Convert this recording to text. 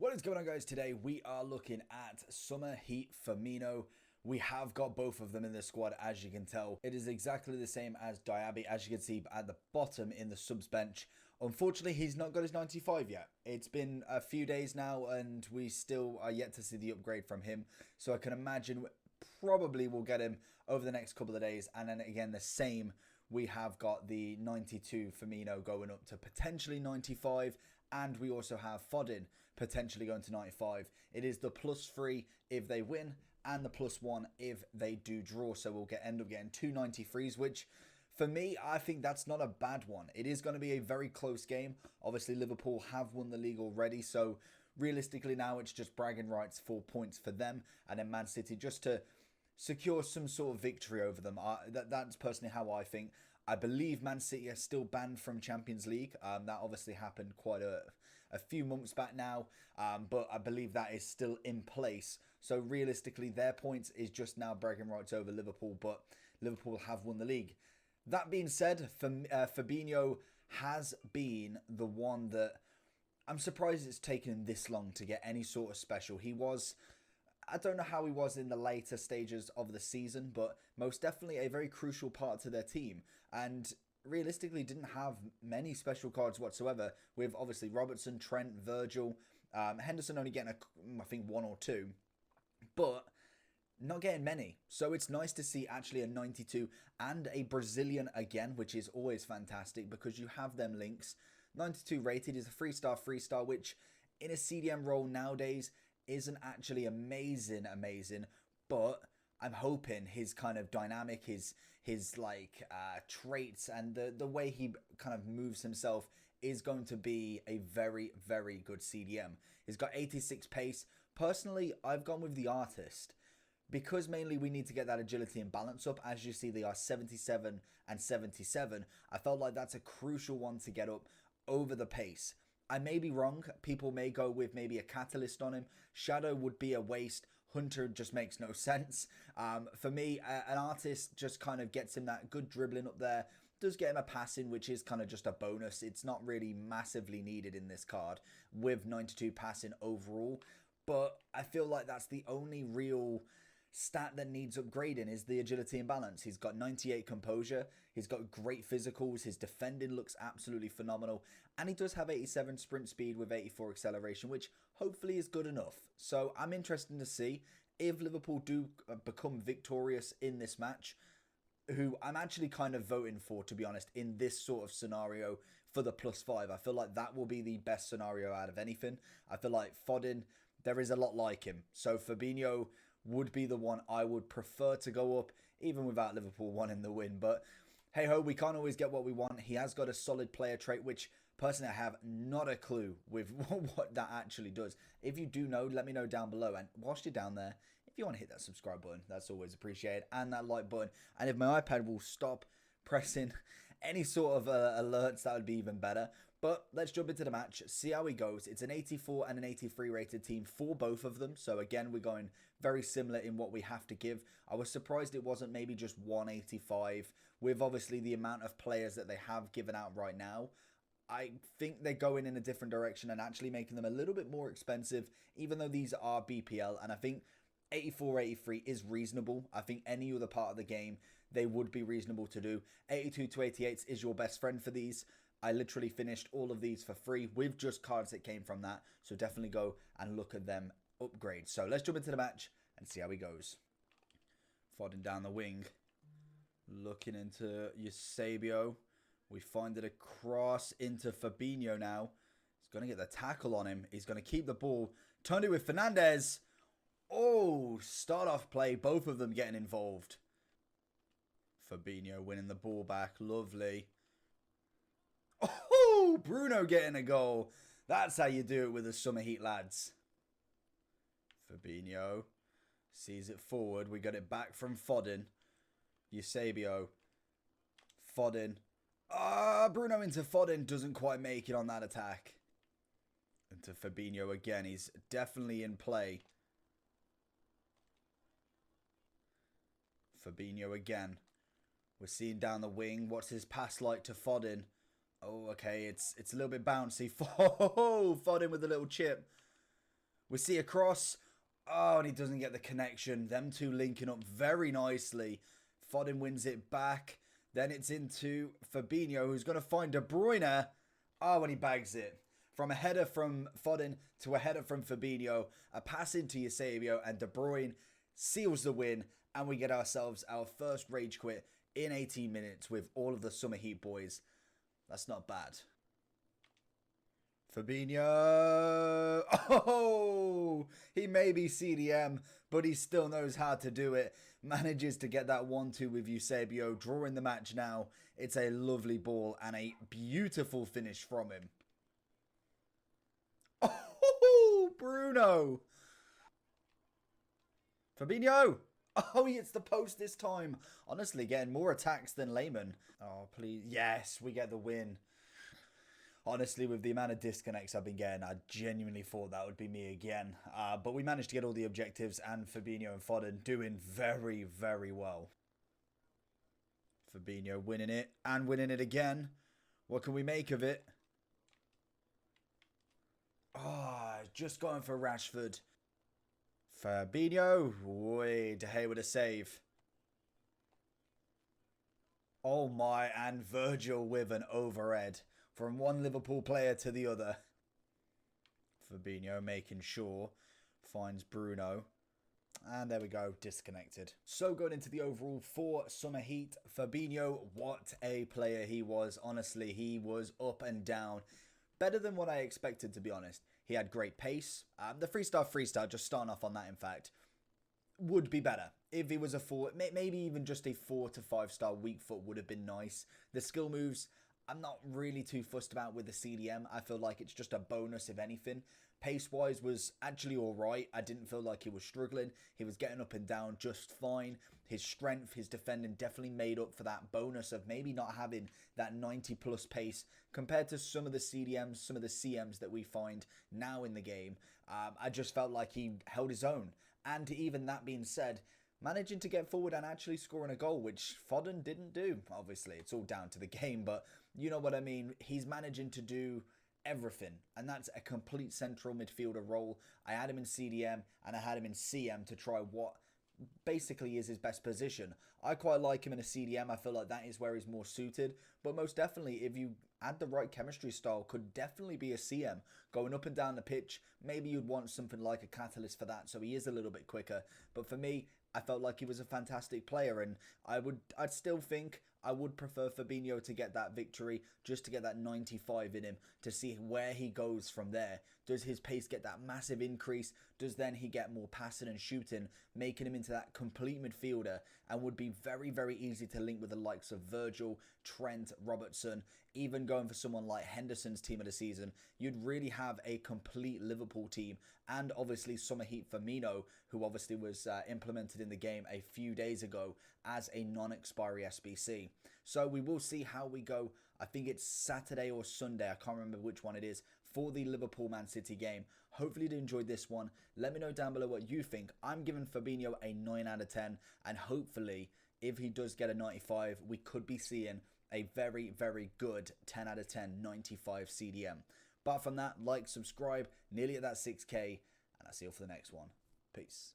What is going on, guys? Today we are looking at Summer Heat Firmino. We have got both of them in the squad, as you can tell. It is exactly the same as Diaby, as you can see at the bottom in the subs bench. Unfortunately, he's not got his 95 yet. It's been a few days now, and we still are yet to see the upgrade from him. So I can imagine probably we'll get him over the next couple of days. And then again, the same, we have got the 92 Firmino going up to potentially 95. And we also have Foden potentially going to 95. It is the +3 if they win and the +1 if they do draw. So we'll end up getting two 93s, which for me, I think that's not a bad one. It is going to be a very close game. Obviously, Liverpool have won the league already. So realistically now, it's just bragging rights, 4 points for them. And then Man City just to secure some sort of victory over them. That's personally how I think. I believe Man City are still banned from Champions League. That obviously happened quite a few months back now. But I believe that is still in place. So realistically, their points is just now bragging rights over Liverpool. But Liverpool have won the league. That being said, Fabinho has been the one that I'm surprised it's taken this long to get any sort of special. I don't know how he was in the later stages of the season, but most definitely a very crucial part to their team. And realistically didn't have many special cards whatsoever, with obviously Robertson, Trent, Virgil, Henderson only getting, I think, 1 or 2. But not getting many. So it's nice to see actually a 92 and a Brazilian again, which is always fantastic because you have them links. 92 rated is a 3-star, which in a CDM role nowadays isn't actually amazing, but I'm hoping his kind of dynamic, his traits and the way he kind of moves himself is going to be a very good CDM. He's got 86 pace. Personally, I've gone with the artist because mainly we need to get that agility and balance up. As you see, they are 77 and 77. I felt like that's a crucial one to get up over the pace. I may be wrong. People may go with maybe a catalyst on him. Shadow would be a waste. Hunter just makes no sense. For me, an artist just kind of gets him that good dribbling up there. Does get him a passing, which is kind of just a bonus. It's not really massively needed in this card with 92 passing overall. But I feel like that's the only real stat that needs upgrading is the agility and balance. He's got 98 composure. He's got great physicals. His defending looks absolutely phenomenal. And he does have 87 sprint speed with 84 acceleration, which hopefully is good enough. So I'm interested to see if Liverpool do become victorious in this match, who I'm actually kind of voting for, to be honest, in this sort of scenario for the +5. I feel like that will be the best scenario out of anything. I feel like Foden, there is a lot like him. So Fabinho would be the one I would prefer to go up, even without Liverpool wanting the win. But hey ho, we can't always get what we want. He has got a solid player trait, which personally I have not a clue with what that actually does. If you do know, let me know down below. And whilst you're down there, if you want to hit that subscribe button, that's always appreciated. And that like button. And if my iPad will stop pressing any sort of alerts, that would be even better. But let's jump into the match, see how he goes. It's an 84 and an 83 rated team for both of them. So again, we're going very similar in what we have to give. I was surprised it wasn't maybe just 185 with obviously the amount of players that they have given out right now. I think they're going in a different direction and actually making them a little bit more expensive, even though these are BPL. And I think 84, 83 is reasonable. I think any other part of the game, they would be reasonable to do. 82 to 88 is your best friend for these. I literally finished all of these for free with just cards that came from that. So definitely go and look at them upgrades. So let's jump into the match and see how he goes. Foden down the wing. Looking into Eusebio. We find it across into Fabinho now. He's going to get the tackle on him. He's going to keep the ball. Turned it with Fernandez. Oh, start off play. Both of them getting involved. Fabinho winning the ball back. Lovely. Oh, Bruno getting a goal. That's how you do it with the Summer Heat lads. Fabinho sees it forward. We got it back from Foden. Eusebio. Foden. Bruno into Foden. Doesn't quite make it on that attack. Into Fabinho again. He's definitely in play. Fabinho again. We're seeing down the wing. What's his pass like to Foden? Oh, okay. It's a little bit bouncy. Oh, Foden with a little chip. We see a cross. Oh, and he doesn't get the connection. Them two linking up very nicely. Foden wins it back. Then it's into Fabinho, who's going to find De Bruyne. Oh, and he bags it. From a header from Foden to a header from Fabinho. A pass into Eusebio, and De Bruyne seals the win. And we get ourselves our first rage quit in 18 minutes with all of the Summer Heat boys. That's not bad. Fabinho. Oh, he may be CDM, but he still knows how to do it. Manages to get that 1-2 with Eusebio, drawing the match now. It's a lovely ball and a beautiful finish from him. Oh, Bruno. Fabinho. Oh, he hits the post this time. Honestly, getting more attacks than Lehman. Oh, please. Yes, we get the win. Honestly, with the amount of disconnects I've been getting, I genuinely thought that would be me again. But we managed to get all the objectives, and Fabinho and Foden doing very, very well. Fabinho winning it, and winning it again. What can we make of it? Oh, just going for Rashford. Fabinho. Way De Gea with a save. Oh my, and Virgil with an overhead. From one Liverpool player to the other. Fabinho making sure. Finds Bruno. And there we go, disconnected. So going into the overall for Summer Heat, Fabinho, what a player he was. Honestly, he was up and down. Better than what I expected, to be honest. He had great pace. The freestyle, just starting off on that, in fact, would be better. If he was a 4, maybe even just a 4 to 5 star weak foot would have been nice. The skill moves, I'm not really too fussed about with the CDM. I feel like it's just a bonus, if anything. Pace-wise was actually alright. I didn't feel like he was struggling. He was getting up and down just fine. His strength, his defending definitely made up for that bonus of maybe not having that 90-plus pace compared to some of the CDMs, some of the CMs that we find now in the game. I just felt like he held his own. And even that being said, managing to get forward and actually scoring a goal, which Foden didn't do. Obviously, it's all down to the game, but you know what I mean. He's managing to do everything, and that's a complete central midfielder role. I had him in CDM and I had him in CM to try what basically is his best position. I quite like him in a CDM. I feel like that is where he's more suited, but most definitely if you add the right chemistry style, could definitely be a CM going up and down the pitch. Maybe you'd want something like a catalyst for that, so he is a little bit quicker. But for me, I felt like he was a fantastic player, and I'd still think I would prefer Fabinho to get that victory, just to get that 95 in him, to see where he goes from there. Does his pace get that massive increase? Does then he get more passing and shooting, making him into that complete midfielder, and would be very, very easy to link with the likes of Virgil, Trent, Robertson, even going for someone like Henderson's team of the season. You'd really have a complete Liverpool team, and obviously Summer Heat Firmino, who obviously was implemented in the game a few days ago as a non-expiry SBC. So we will see how we go. I think it's Saturday or Sunday, I can't remember which one it is, for the Liverpool-Man City game. Hopefully you enjoyed this one. Let me know down below what you think. I'm giving Fabinho a 9 out of 10, and hopefully if he does get a 95, we could be seeing a very, very good 10 out of 10 95 CDM. Apart from that, like, subscribe, nearly at that 6K, and I'll see you for the next one. Peace.